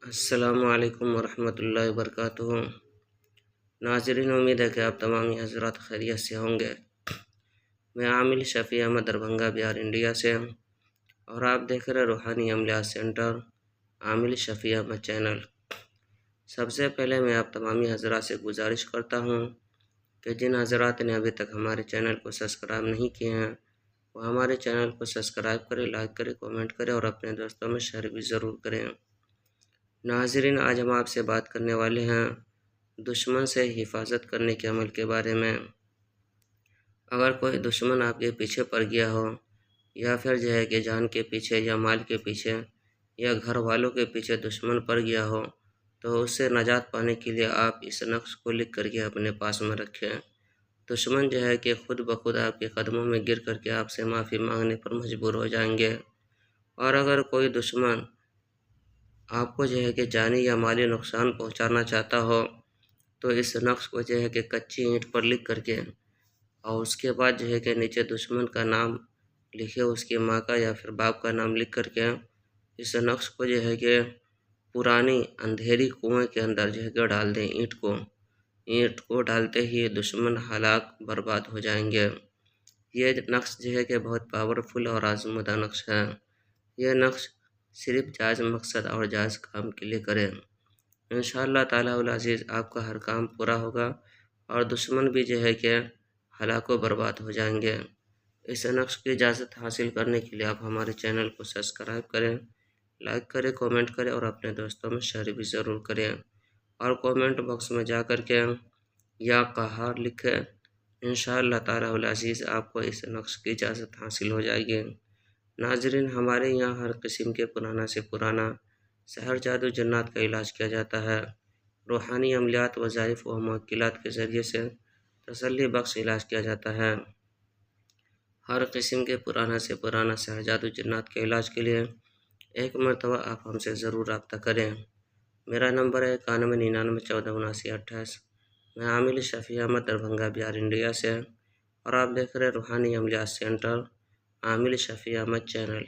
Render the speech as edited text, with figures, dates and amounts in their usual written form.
السلام علیکم ورحمۃ اللہ وبرکاتہ۔ ناظرین، امید ہے کہ آپ تمام حضرات خیریت سے ہوں گے۔ میں عامل شفیع احمد دربھنگہ بہار انڈیا سے ہوں اور آپ دیکھ رہے روحانی عملیات سینٹر عامل شفیع احمد چینل۔ سب سے پہلے میں آپ تمامی حضرات سے گزارش کرتا ہوں کہ جن حضرات نے ابھی تک ہمارے چینل کو سبسکرائب نہیں کیے ہیں وہ ہمارے چینل کو سبسکرائب کریں، لائک کریں، کامنٹ کریں اور اپنے دوستوں میں شیئر بھی ضرور کریں۔ ناظرین، آج ہم آپ سے بات کرنے والے ہیں دشمن سے حفاظت کرنے کے عمل کے بارے میں۔ اگر کوئی دشمن آپ کے پیچھے پڑ گیا ہو یا پھر کہ جان کے پیچھے یا مال کے پیچھے یا گھر والوں کے پیچھے دشمن پڑ گیا ہو تو اس سے نجات پانے کے لیے آپ اس نقش کو لکھ کر کے اپنے پاس میں رکھیں۔ دشمن کہ خود بخود آپ کے قدموں میں گر کر کے آپ سے معافی مانگنے پر مجبور ہو جائیں گے۔ اور اگر کوئی دشمن آپ کو کہ جانی یا مالی نقصان پہنچانا چاہتا ہو تو اس نقش کو کہ کچی اینٹ پر لکھ کر کے اور اس کے بعد کہ نیچے دشمن کا نام لکھے، اس کی ماں کا یا پھر باپ کا نام لکھ کر کے اس نقش کو کہ پرانی اندھیری کنویں کے اندر کہ ڈال دیں۔ اینٹ کو ڈالتے ہی دشمن ہلاک برباد ہو جائیں گے۔ یہ نقش کہ بہت پاورفل اور آزمودہ نقش ہے۔ یہ نقش صرف جائز مقصد اور جائز کام کے لیے کریں، انشاءاللہ تعالیٰ العزیز آپ کا ہر کام پورا ہوگا اور دشمن بھی کہ ہلاک و برباد ہو جائیں گے۔ اس نقش کی اجازت حاصل کرنے کے لیے آپ ہمارے چینل کو سبسکرائب کریں، لائک کریں، کامنٹ کریں اور اپنے دوستوں میں شیئر بھی ضرور کریں اور کامنٹ باکس میں جا کر کے یا قہار لکھیں۔ انشاءاللہ تعالیٰ العزیز آپ کو اس نقش کی اجازت حاصل ہو جائے گی۔ ناظرین، ہمارے یہاں ہر قسم کے پرانا سے پرانا سحر، جادو، جنات کا علاج کیا جاتا ہے۔ روحانی عملیات، وظائف و موکلات کے ذریعے سے تسلی بخش علاج کیا جاتا ہے۔ ہر قسم کے پرانا سے پرانا سحر، جادو، جنات کے علاج کے لیے ایک مرتبہ آپ ہم سے ضرور رابطہ کریں۔ میرا نمبر ہے 9199147928۔ میں عامل شفیع احمد دربھنگہ بہار انڈیا سے اور آپ دیکھ رہے روحانی عملیات سینٹر عامل شفیع احمد چینل۔